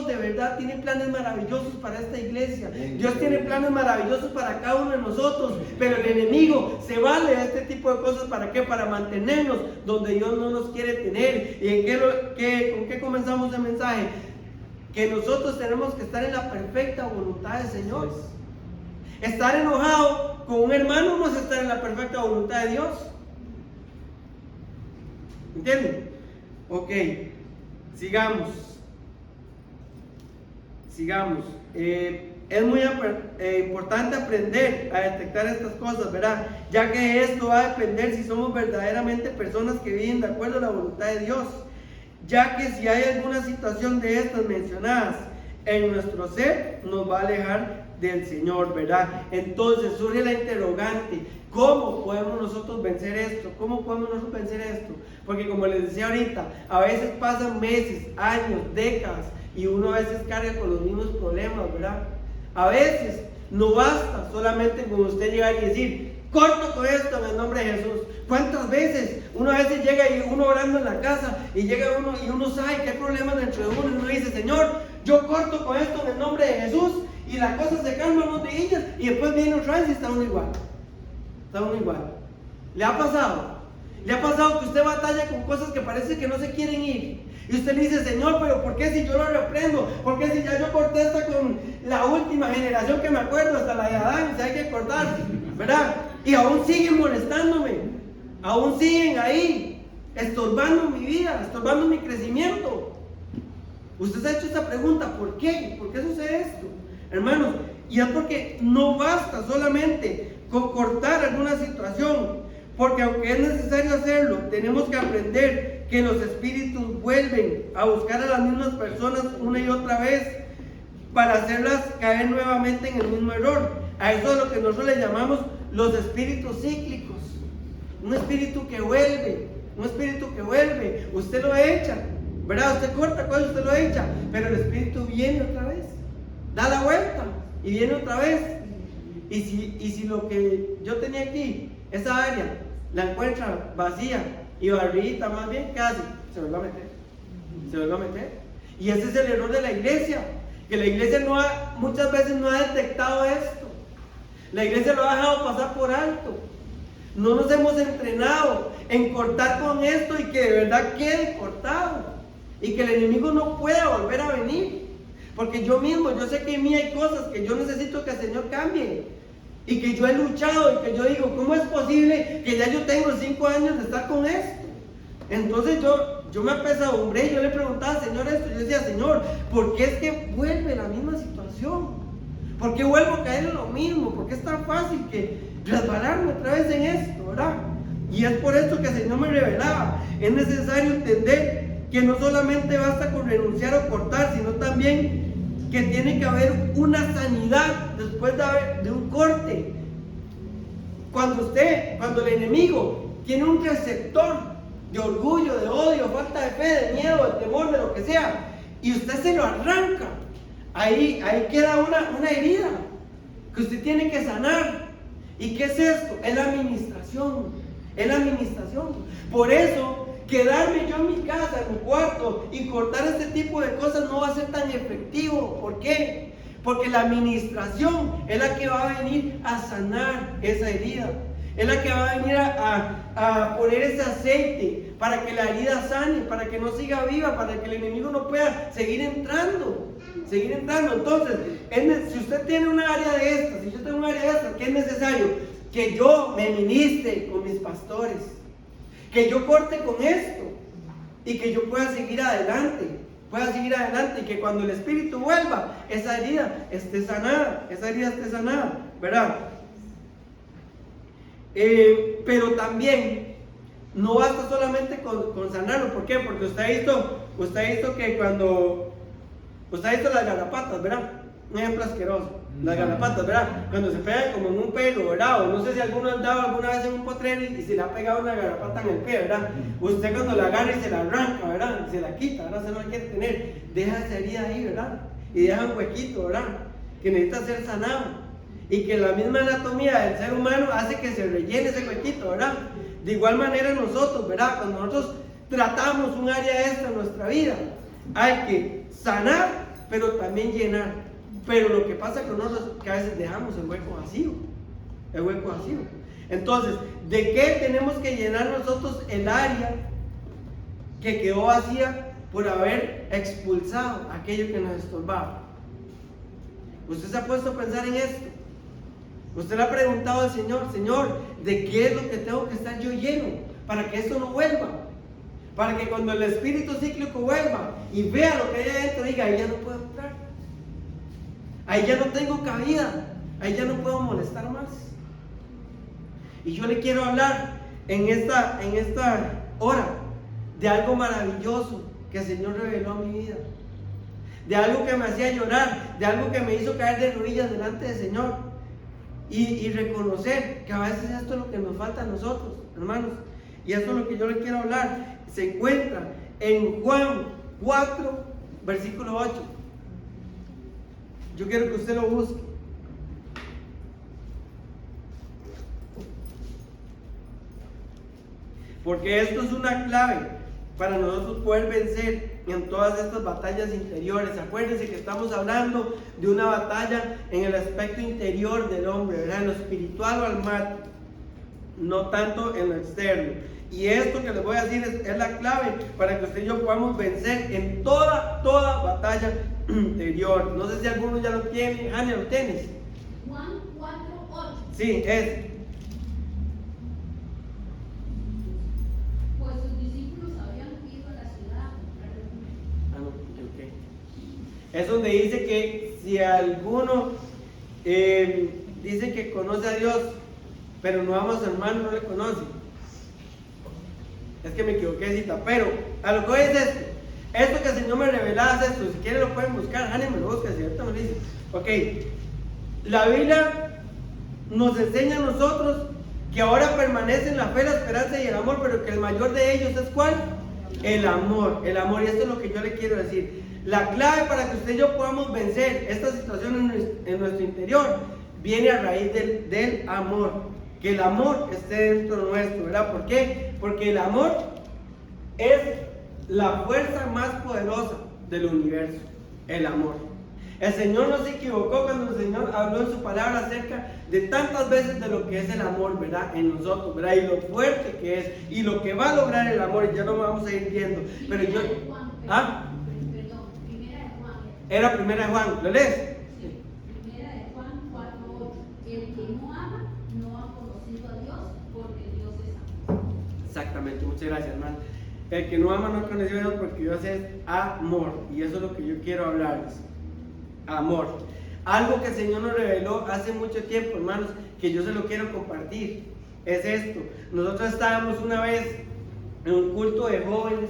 de verdad tiene planes maravillosos para esta iglesia. Dios tiene planes maravillosos para cada uno de nosotros. Pero el enemigo se vale de este tipo de cosas. ¿Para qué? Para mantenernos donde Dios no nos quiere tener. ¿Y con qué comenzamos el mensaje? Que nosotros tenemos que estar en la perfecta voluntad del Señor. Estar enojado con un hermano no es estar en la perfecta voluntad de Dios. ¿Entienden? Ok, sigamos. Es muy importante aprender a detectar estas cosas, ¿verdad? Ya que esto va a depender si somos verdaderamente personas que viven de acuerdo a la voluntad de Dios. Ya que si hay alguna situación de estas mencionadas en nuestro ser, nos va a alejar del Señor, ¿verdad? Entonces surge la interrogante: ¿cómo podemos nosotros vencer esto? ¿Cómo podemos nosotros vencer esto? Porque como les decía ahorita, a veces pasan meses, años, décadas, y uno a veces carga con los mismos problemas, ¿verdad? A veces no basta solamente con usted llegar y decir: corto con esto en el nombre de Jesús. ¿Cuántas veces uno a veces llega y uno orando en la casa y llega uno y uno sabe que hay problemas dentro de uno y uno dice: Señor, yo corto con esto en el nombre de Jesús, y la cosa se calma unos días y después viene otra vez y está uno igual. Está uno igual. ¿Le ha pasado? ¿Le ha pasado que usted batalla con cosas que parece que no se quieren ir? Y usted le dice: Señor, pero ¿por qué si yo lo reprendo? ¿Por qué si ya yo corté esta con la última generación que me acuerdo, hasta la de Adán, si hay que cortar, ¿verdad? Y aún siguen molestándome, aún siguen ahí, estorbando mi vida, estorbando mi crecimiento. Usted se ha hecho esta pregunta: ¿por qué? ¿Por qué sucede esto? Hermanos, y es porque no basta solamente con cortar alguna situación, porque aunque es necesario hacerlo, tenemos que aprender que los espíritus vuelven a buscar a las mismas personas una y otra vez para hacerlas caer nuevamente en el mismo error. A eso es lo que nosotros le llamamos los espíritus cíclicos. Un espíritu que vuelve, usted lo echa, ¿verdad? Usted corta cosas, usted lo echa, pero el espíritu viene otra vez, da la vuelta y viene otra vez. Y si lo que yo tenía aquí, esa área, la encuentra vacía y barridita, más bien, casi se vuelve a meter. Y ese es el error de la iglesia, que la iglesia muchas veces no ha detectado esto. La iglesia lo ha dejado pasar por alto. No nos hemos entrenado en cortar con esto y que de verdad quede cortado y que el enemigo no pueda volver a venir. Porque yo sé que en mí hay cosas que yo necesito que el Señor cambie, y que yo he luchado, y que yo digo: ¿cómo es posible que ya yo tengo 5 años de estar con esto? Entonces yo me apesadumbré y yo le preguntaba al Señor esto. Yo decía: Señor, ¿por qué es que vuelve la misma situación? ¿Por qué vuelvo a caer en lo mismo? ¿Por qué es tan fácil que resbalarme otra vez en esto, verdad? Y es por esto que el Señor me revelaba: es necesario entender que no solamente basta con renunciar o cortar, sino también que tiene que haber una sanidad después de un corte. Cuando el enemigo tiene un receptor de orgullo, de odio, falta de fe, de miedo, de temor, de lo que sea, y usted se lo arranca, ahí queda una herida que usted tiene que sanar. ¿Y qué es esto? Es la administración. Por eso, quedarme yo en mi casa, en mi cuarto, y cortar este tipo de cosas no va a ser tan efectivo. ¿Por qué? Porque la administración es la que va a venir a sanar esa herida. Es la que va a venir a poner ese aceite para que la herida sane, para que no siga viva, para que el enemigo no pueda seguir entrando. Entonces, si usted tiene un área de estas, si yo tengo un área de estas, ¿qué es necesario? Que yo me ministre con mis pastores, que yo corte con esto y que yo pueda seguir adelante, y que cuando el Espíritu vuelva, esa herida esté sanada, ¿verdad? Pero también no basta solamente con sanarlo. ¿Por qué? Porque usted ha visto que cuando usted ha visto las garrapatas, ¿verdad? Un ejemplo asqueroso, las garrapatas, ¿verdad? Cuando se pegan como en un pelo, ¿verdad? O no sé si alguno ha andado alguna vez en un potrero y se le ha pegado una garrapata en el pie, ¿verdad? Usted cuando la agarra y se la arranca, ¿verdad? Se la quita, ¿verdad? Se no la quiere tener, deja esa herida ahí, ¿verdad? Y deja un huequito, ¿verdad? Que necesita ser sanado. Y que la misma anatomía del ser humano hace que se rellene ese huequito, ¿verdad? De igual manera nosotros, ¿verdad? Cuando nosotros tratamos un área extra en nuestra vida, Hay que sanar, pero también llenar. Pero lo que pasa con nosotros es que a veces dejamos el hueco vacío. El hueco vacío. Entonces, ¿de qué tenemos que llenar nosotros el área que quedó vacía por haber expulsado aquello que nos estorbaba? ¿Usted se ha puesto a pensar en esto? ¿Usted le ha preguntado al Señor, Señor, ¿de qué es lo que tengo que estar yo lleno para que esto no vuelva? Para que cuando el espíritu cíclico vuelva y vea lo que hay adentro, diga, ahí ya no puedo entrar, ahí ya no tengo cabida, ahí ya no puedo molestar más. Y yo le quiero hablar en esta hora de algo maravilloso que el Señor reveló a mi vida, de algo que me hacía llorar, de algo que me hizo caer de rodillas delante del Señor y reconocer que a veces esto es lo que nos falta a nosotros, hermanos. Y esto es lo que yo le quiero hablar. Se encuentra en Juan 4, versículo 8. Yo quiero que usted lo busque. Porque esto es una clave para nosotros poder vencer en todas estas batallas interiores. Acuérdense que estamos hablando de una batalla en el aspecto interior del hombre, ¿verdad? En lo espiritual o almático, no tanto en lo externo. Y esto que les voy a decir es la clave para que usted y yo podamos vencer en toda batalla interior. No sé si alguno ya lo tiene. Ania, ¿lo tienes? Juan 4:8. Sí, es. Pues sus discípulos habían ido a la ciudad. Es donde dice que si alguno dice que conoce a Dios, pero no ama a su hermano, no le conoce. Es que me equivoqué de cita, pero a lo que voy es esto. Esto que el Señor me revelaba es esto. Si quieren lo pueden buscar. Ánimo, lo busca, si ahorita me lo dice. Ok. La Biblia nos enseña a nosotros que ahora permanecen la fe, la esperanza y el amor, pero que el mayor de ellos es ¿cuál? El amor. El amor. Y esto es lo que yo le quiero decir. La clave para que usted y yo podamos vencer esta situación en nuestro interior viene a raíz del amor. Que el amor esté dentro nuestro, ¿verdad? ¿Por qué? Porque el amor es la fuerza más poderosa del universo. El amor. El Señor no se equivocó cuando el Señor habló en su palabra acerca de tantas veces de lo que es el amor, ¿verdad? En nosotros, ¿verdad? Y lo fuerte que es y lo que va a lograr el amor, y ya lo vamos a ir viendo. Pero yo... ¿Ah? Perdón, primera de Juan. Era primera de Juan, ¿lo lees? Sí, primera de Juan 4:8. El que no ama no ha conocido a Dios, porque Dios es amor. Exactamente, muchas gracias, hermano. El que no ama no conoce a Dios, porque Dios es amor. Y eso es lo que yo quiero hablarles. Amor. Algo que el Señor nos reveló hace mucho tiempo, hermanos, que yo se lo quiero compartir. Es esto. Nosotros estábamos una vez en un culto de jóvenes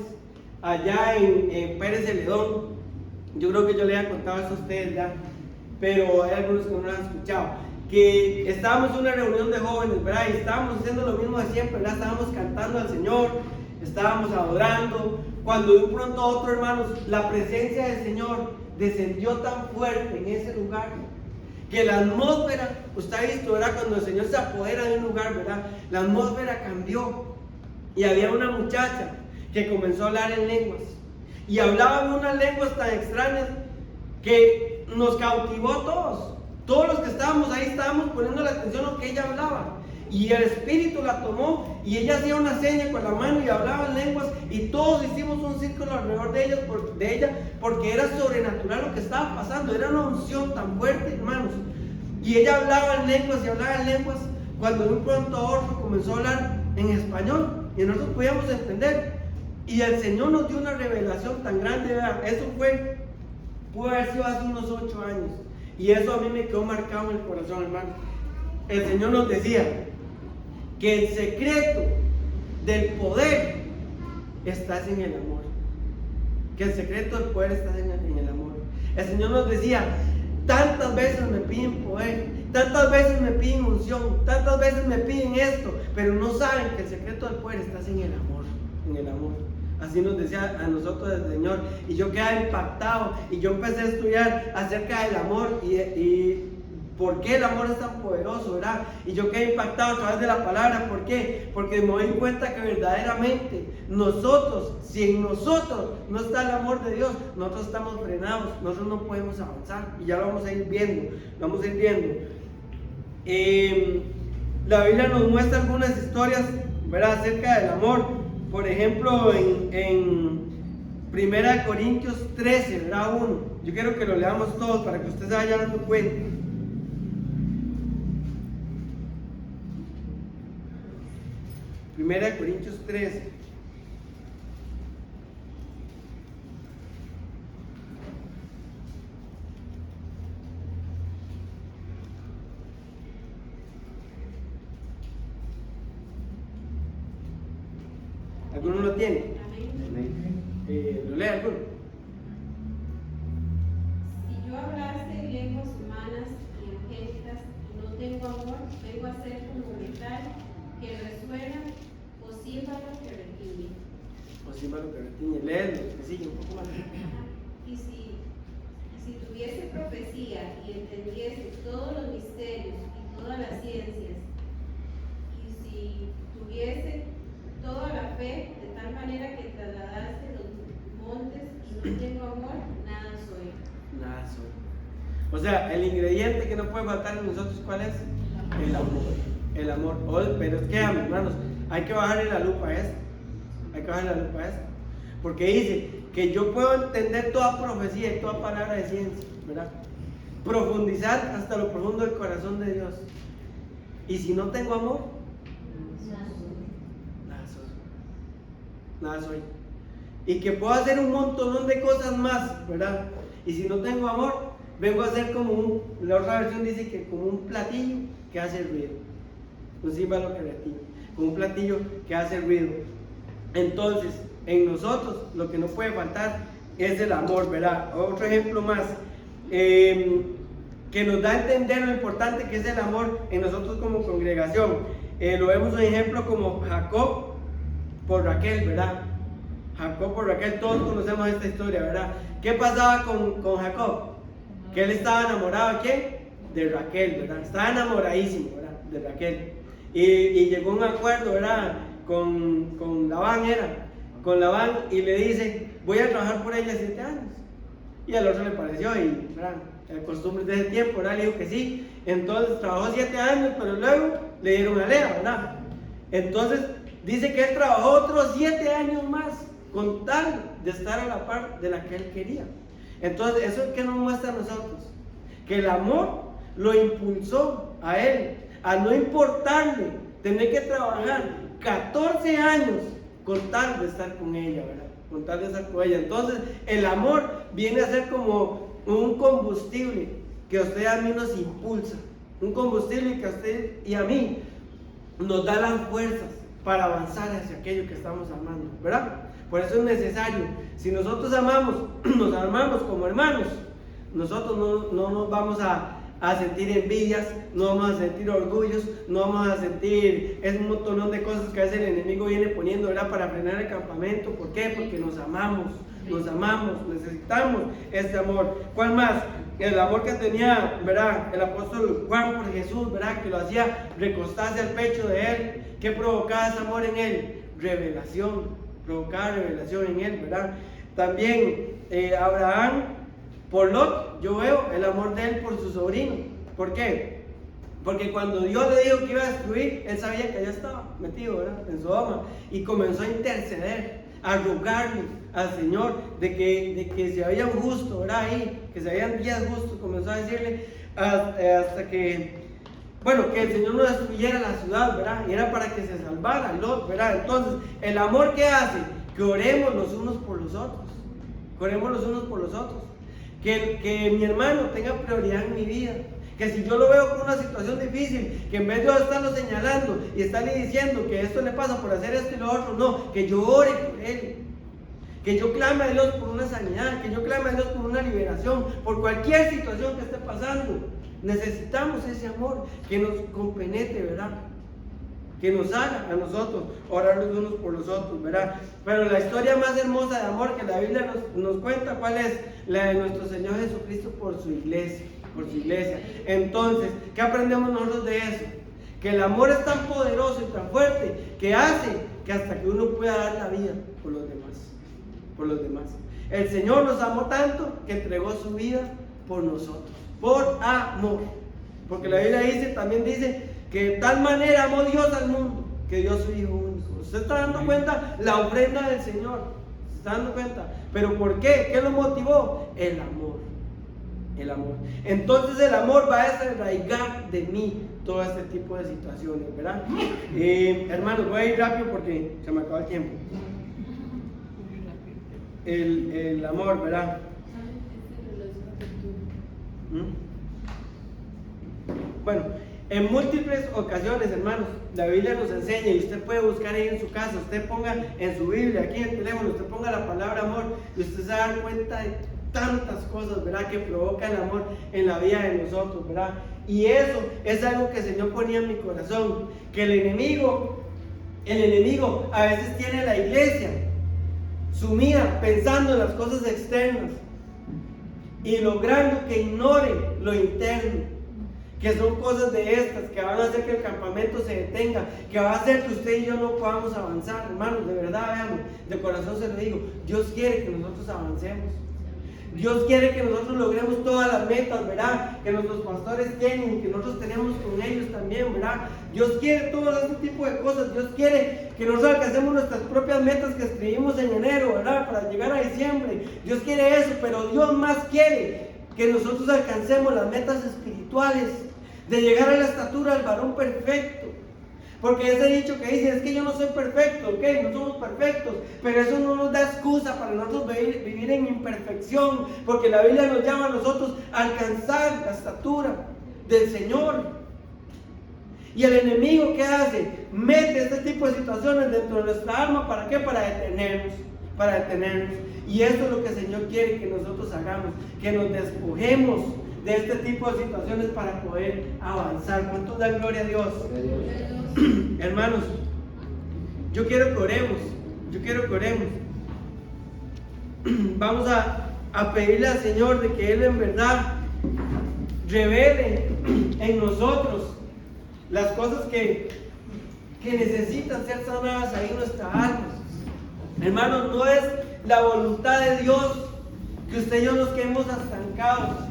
allá en Pérez Celedón. Yo creo que yo le había contado eso a ustedes ya, pero hay algunos que no lo han escuchado. Que estábamos en una reunión de jóvenes, ¿verdad? Y estábamos haciendo lo mismo de siempre, ¿verdad? Estábamos cantando al Señor, estábamos adorando, cuando de un pronto a otro, hermanos, la presencia del Señor descendió tan fuerte en ese lugar, que la atmósfera, usted ha visto, ¿verdad? Cuando el Señor se apodera de un lugar, ¿verdad? La atmósfera cambió, y había una muchacha que comenzó a hablar en lenguas, y hablaba en unas lenguas tan extrañas, que nos cautivó a todos. Todos los que estábamos ahí estábamos poniendo la atención a lo que ella hablaba. Y el Espíritu la tomó y ella hacía una seña con la mano y hablaba en lenguas. Y todos hicimos un círculo alrededor de ella porque era sobrenatural lo que estaba pasando. Era una unción tan fuerte, hermanos. Y ella hablaba en lenguas y hablaba en lenguas. Cuando de un pronto a otro comenzó a hablar en español. Y nosotros podíamos entender. Y el Señor nos dio una revelación tan grande, ¿verdad? Eso pudo haber sido hace unos 8 años. Y eso a mí me quedó marcado en el corazón, hermano. El Señor nos decía que el secreto del poder está en el amor. Que el secreto del poder está en el amor. El Señor nos decía, tantas veces me piden poder, tantas veces me piden unción, tantas veces me piden esto, pero no saben que el secreto del poder está en el amor, en el amor. Así nos decía a nosotros el Señor. Y yo quedaba impactado. Y yo empecé a estudiar acerca del amor. Y ¿Por qué el amor es tan poderoso, verdad? Y yo quedé impactado a través de la palabra. ¿Por qué? Porque me doy cuenta que verdaderamente nosotros, si en nosotros no está el amor de Dios, nosotros estamos frenados, nosotros no podemos avanzar. Y ya lo vamos a ir viendo, la Biblia nos muestra algunas historias, ¿verdad?, acerca del amor. Por ejemplo, en 1 Corintios 13, ¿verdad? 1. Yo quiero que lo leamos todos para que usted se vaya dando cuenta. 1 Corintios 13. ¿Alguno lo tiene? ¿Lo lee alguno? Si yo hablase lenguas humanas y angélicas y no tengo amor, vengo a ser como metal que resuena o címbalo que retiñe. O címbalo que retiñe. Léelo, que sigue un poco más. Y si tuviese profecía y entendiese todos los misterios y todas las ciencias, y si tuviese toda la fe de tal manera que trasladase los montes y no tengo amor, nada soy. Nada soy. O sea, el ingrediente que no puede faltar en nosotros, ¿cuál es? El amor. El amor. Pero es que, hermanos, hay que bajarle la lupa a esto. Porque dice que yo puedo entender toda profecía y toda palabra de ciencia, ¿verdad? Profundizar hasta lo profundo del corazón de Dios. Y si no tengo amor, nada soy. Y que puedo hacer un montón de cosas más, ¿verdad? Y si no tengo amor, vengo a ser como la otra versión dice que como un platillo que hace ruido. No sirva lo que retiene, como un platillo que hace ruido. Entonces, en nosotros lo que no puede faltar es el amor, ¿verdad? Otro ejemplo más, que nos da a entender lo importante que es el amor en nosotros como congregación. Lo vemos un ejemplo como Jacob por Raquel, ¿verdad? Jacob por Raquel, todos conocemos esta historia, ¿verdad? ¿Qué pasaba con Jacob? Que él estaba enamorado ¿de quién? De Raquel, ¿verdad? Estaba enamoradísimo, ¿verdad? De Raquel. Y llegó a un acuerdo, ¿verdad? Con Labán con Labán, y le dice, voy a trabajar por ella 7 años. Y al otro le pareció, y ¿verdad? La costumbre de ese tiempo, ¿verdad? Le dijo que sí. Entonces trabajó 7 años, pero luego le dieron a Lea, ¿verdad? Entonces dice que él trabajó otros 7 años más con tal de estar a la par de la que él quería. Entonces, eso es que nos muestra a nosotros, que el amor lo impulsó a él, a no importarle tener que trabajar 14 años con tal de estar con ella, ¿verdad? Con tal de estar con ella. Entonces, el amor viene a ser como un combustible que a usted y a mí nos impulsa, un combustible que a usted y a mí nos da las fuerzas para avanzar hacia aquello que estamos amando, ¿verdad? Por eso es necesario, si nosotros amamos, nos amamos como hermanos, nosotros no nos vamos a sentir envidias, no vamos a sentir orgullos, no vamos a sentir un montón de cosas que a veces el enemigo viene poniendo, ¿verdad? Para frenar el campamento. ¿Por qué? Porque nos amamos, necesitamos este amor. ¿Cuál más? El amor que tenía, ¿verdad? El apóstol Juan por Jesús, ¿verdad? Que lo hacía recostarse al pecho de él. ¿Qué provocaba ese amor en él? Provocaba revelación en él, ¿verdad? También Abraham por Lot, yo veo el amor de él por su sobrino. ¿Por qué? Porque cuando Dios le dijo que iba a destruir, él sabía que allá estaba metido, ¿verdad? En Sodoma, y comenzó a interceder, a rogarle al Señor de que si había un justo, ¿verdad? Ahí, que si habían 10 justos, comenzó a decirle hasta que, bueno, que el Señor no destruyera la ciudad, ¿verdad? Y era para que se salvara Lot, ¿verdad? Entonces, el amor que hace, que oremos los unos por los otros, que mi hermano tenga prioridad en mi vida, que si yo lo veo con una situación difícil, que en vez de estarlo señalando y estarle diciendo que esto le pasa por hacer esto y lo otro, no, que yo ore por él, que yo clame a Dios por una sanidad, que yo clame a Dios por una liberación, por cualquier situación que esté pasando. Necesitamos ese amor que nos compenetre, ¿verdad? Que nos haga a nosotros orar los unos por los otros, ¿verdad? Pero la historia más hermosa de amor que la Biblia nos cuenta, ¿cuál es? La de nuestro Señor Jesucristo por su iglesia. por su iglesia. Entonces, ¿qué aprendemos nosotros de eso? Que el amor es tan poderoso y tan fuerte que hace que hasta que uno pueda dar la vida por los demás. Por los demás. El Señor nos amó tanto que entregó su vida por nosotros. Por amor. Porque la Biblia también dice que de tal manera amó Dios al mundo que dio su Hijo único. ¿Usted está dando cuenta? La ofrenda del Señor. ¿Se está dando cuenta? ¿Pero por qué? ¿Qué lo motivó? El amor. El amor. Entonces el amor va a desarraigar de mí todo este tipo de situaciones, ¿verdad? Hermanos, voy a ir rápido porque se me acaba el tiempo. El amor, ¿verdad? Bueno, en múltiples ocasiones, hermanos, la Biblia nos enseña, y usted puede buscar ahí en su casa, usted ponga en su Biblia, aquí en el teléfono, usted ponga la palabra amor, y usted se va a dar cuenta de tantas cosas, ¿verdad?, que provocan el amor en la vida de nosotros, ¿verdad? Y eso es algo que el Señor ponía en mi corazón, que el enemigo a veces tiene a la iglesia sumida pensando en las cosas externas y logrando que ignore lo interno, que son cosas de estas que van a hacer que el campamento se detenga, que va a hacer que usted y yo no podamos avanzar. Hermanos, de verdad, veamos, de corazón se lo digo, Dios quiere que nosotros avancemos. Dios quiere que nosotros logremos todas las metas, ¿verdad?, que nuestros pastores tienen y que nosotros tenemos con ellos también, ¿verdad? Dios quiere todo este tipo de cosas. Dios quiere que nosotros alcancemos nuestras propias metas que escribimos en enero, ¿verdad?, para llegar a diciembre. Dios quiere eso, pero Dios más quiere que nosotros alcancemos las metas espirituales, de llegar a la estatura del varón perfecto. Porque ese dicho que dice, es que yo no soy perfecto, ok, no somos perfectos, pero eso no nos da excusa para nosotros vivir en imperfección, porque la Biblia nos llama a nosotros a alcanzar la estatura del Señor. Y el enemigo, ¿qué hace? Mete este tipo de situaciones dentro de nuestra alma, ¿para qué? Para detenernos. Y esto es lo que el Señor quiere que nosotros hagamos, que nos despojemos de este tipo de situaciones para poder avanzar. ¿Cuántos dan gloria a Dios? Hermanos, yo quiero que oremos. Vamos a pedirle al Señor de que Él en verdad revele en nosotros las cosas que necesitan ser sanadas ahí en nuestra alma. Hermanos, no es la voluntad de Dios que usted y yo nos quedemos estancados.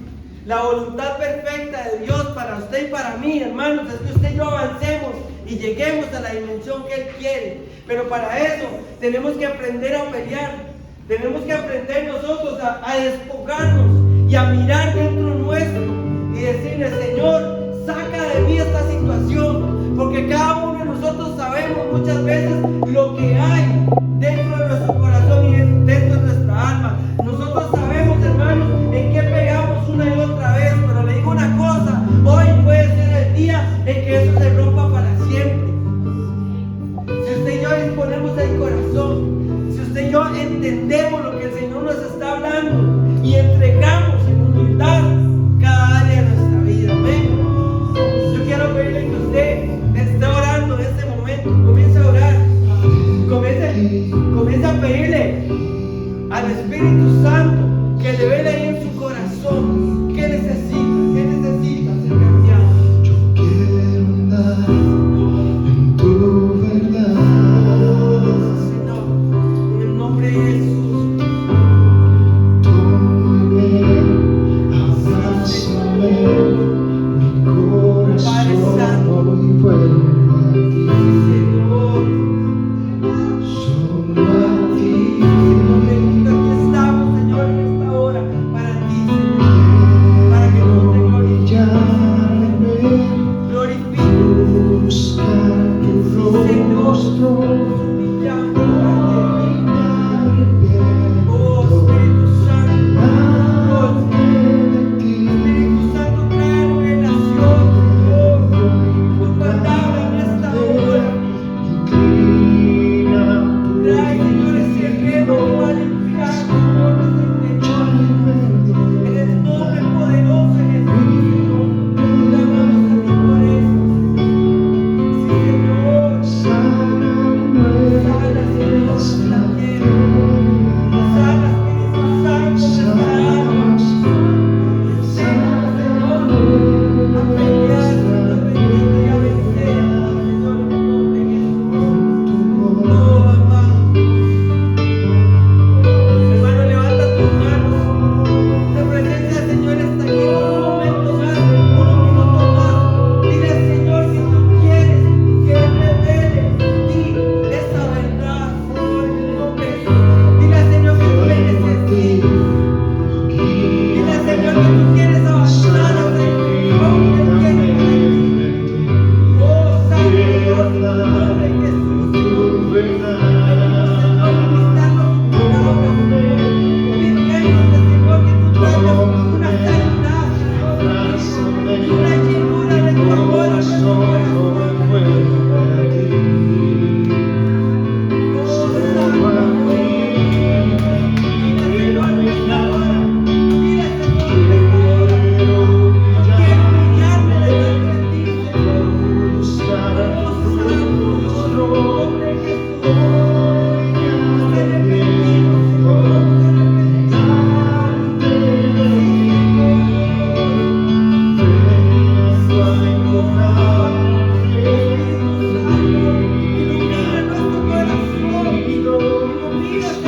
La voluntad perfecta de Dios para usted y para mí, hermanos, es que usted y yo avancemos y lleguemos a la dimensión que Él quiere. Pero para eso tenemos que aprender a pelear. Tenemos que aprender nosotros a despojarnos y a mirar dentro nuestro y decirle, Señor, saca de mí esta situación. Porque cada uno de nosotros sabemos muchas veces lo que hay dentro de nuestro corazón y dentro de nuestra alma. Nosotros sabemos, hermanos, en qué pegamos una y otra vez. Pero le digo una cosa, hoy puede ser el día en que eso se rompa para siempre. Si usted y yo disponemos el corazón, si usted y yo entendemos lo que el Señor nos está hablando y entregamos en humildad cada área de nuestra vida. Amén. Yo quiero pedirle que usted esté orando en este momento. Comience a orar. Comience a pedirle al Espíritu Santo que le vele ahí en su corazón. ¿Qué necesita ser cambiado? Yo quiero andar en tu verdad. Señor, en el nombre de Jesús. Tómame, abrázame, mi corazón hoy vuelve a ti. Señor, Solo a ti. aquí estamos, Señor, en esta hora para ti, Señor, para que tú te glorifiques. Glorifiques. Buscar tu rostro, Señor, brillando delante de ti.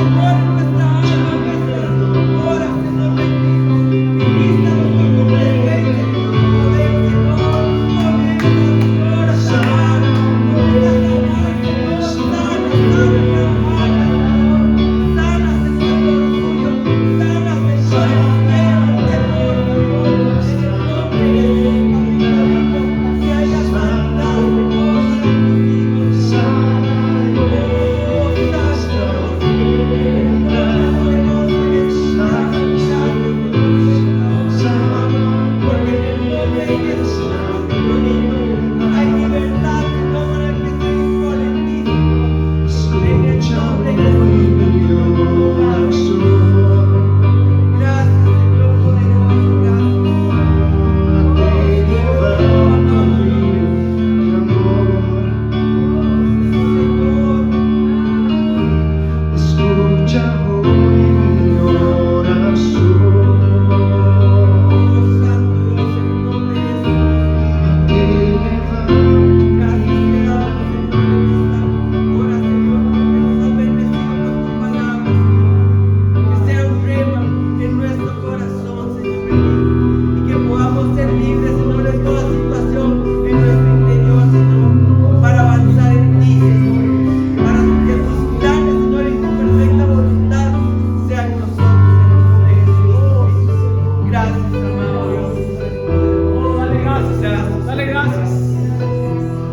Señor, en nuestra alma, en nuestras horas, Señor bendito. Ministranos con tu presencia, con tu poder, Señor. Comienza, Señor, a sanar. Comienza a sanar, Señor. Sana, sana, Señor, el orgullo. Sana, Señor, el miedo, el temor, Señor. En el nombre de Jesús, que haya sanidad, Señor, para tus hijos. Escucha hoy mi oración.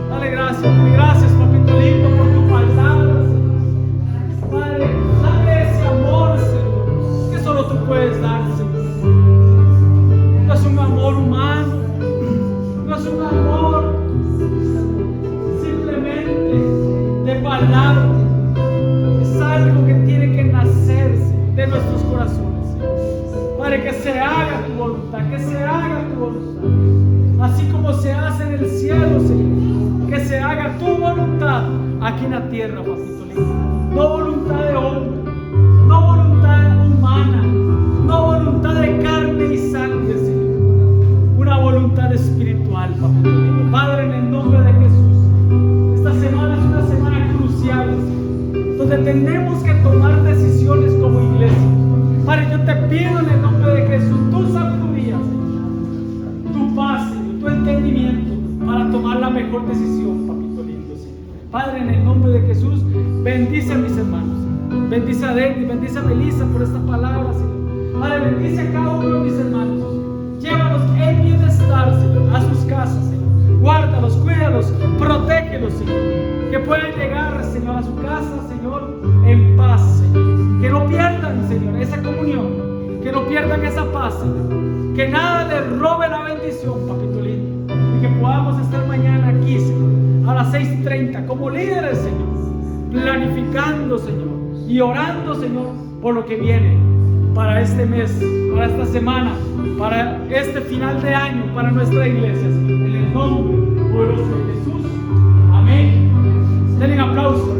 Dale gracias, papito lindo, por tu palabra, Señor. Padre, dale ese amor, Señor, que solo tú puedes dar, Señor. No es un amor humano, no es un amor simplemente de palabra, es algo que tiene que nacer, Señor, de nuestros corazones, Señor. Padre, que se haga tu voluntad, que se haga tu voluntad, así como se hace en el cielo, Señor. Que se haga tu voluntad aquí en la tierra, papito lindo. No voluntad de hombre, no voluntad humana, no voluntad de carne y sangre, Señor. Una voluntad espiritual, papito lindo. Padre, en el nombre de Jesús, esta semana es una semana crucial, Señor, donde tenemos que tomar decisiones como iglesia. Padre, yo te pido en el nombre de Jesús tu sabiduría, Señor, tu paz, Señor, tu entendimiento, para tomar la mejor decisión, papito lindo, Señor. Padre, en el nombre de Jesús, bendice a mis hermanos, Señor. Bendice a Denis, bendice a Melissa por esta palabra, Señor. Padre, bendice a cada uno de mis hermanos. Llévalos en bienestar, Señor, a sus casas, Señor. Guárdalos, cuídalos, protégelos, Señor. Que puedan llegar, Señor, a su casa, Señor, en paz, Señor. Que no pierdan, Señor, esa comunión. Que no pierdan esa paz, Señor. Que nada les robe la bendición, papito lindo. Y que podamos estar mañana aquí, Señor, a las 6:30 como líderes, Señor, planificando, Señor, y orando, Señor, por lo que viene para este mes, para esta semana, para este final de año, para nuestra iglesia, Señor. En el nombre poderoso de Jesús. Amén. Denle un aplauso.